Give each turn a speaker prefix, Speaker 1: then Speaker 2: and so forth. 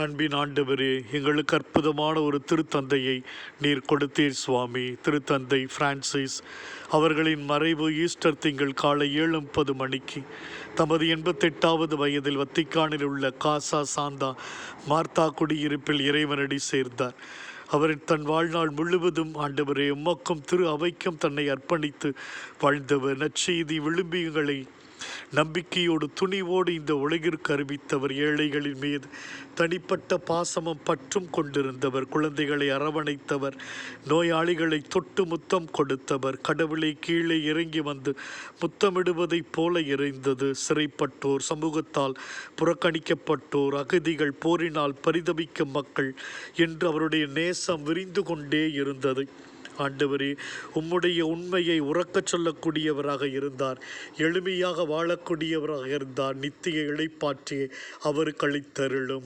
Speaker 1: அன்பின் ஆண்டவரே, எங்களுக்கு அற்புதமான ஒரு திருத்தந்தையை நீர் கொடுத்தீர் சுவாமி. திருத்தந்தை பிரான்சிஸ் அவர்களின் மறைவு ஈஸ்டர் திங்கள் காலை 7:30 மணிக்கு தமது 88வது வயதில் வத்திக்கானில் உள்ள காசா சாந்தா மார்த்தா குடியிருப்பில் இறைவனடி சேர்ந்தார். அவர் தன் வாழ்நாள் முழுவதும் ஆண்டவரே உமக்கும் திரு அவைக்கும் தன்னை அர்ப்பணித்து வாழ்ந்தவர். நற்செய்தி விழும்பியங்களை நம்பிக்கையோடு துணிவோடு இந்த உலகிற்கு அறிவித்தவர். ஏழைகளின் மீது தனிப்பட்ட பாசமும் பற்றும் கொண்டிருந்தவர். குழந்தைகளை அரவணைத்தவர். நோயாளிகளை தொட்டு முத்தம் கொடுத்தவர். கடவுளை கீழே இறங்கி வந்து முத்தமிடுவதைப் போல இறைந்தது. சிறைப்பட்டோர், சமூகத்தால் புறக்கணிக்கப்பட்டோர், அகதிகள், போரினால் பரிதவிக்கும் மக்கள் என்று அவருடைய நேசம் விரிந்து கொண்டே இருந்தது. ஆண்டவரே, உம்முடைய உண்மையை உறக்கச் சொல்லக்கூடியவராக இருந்தார். எளிமையாக வாழக்கூடியவராக இருந்தார். நித்திய இளைப்பாற்றியை அவருக்கு அளித்தருளும்.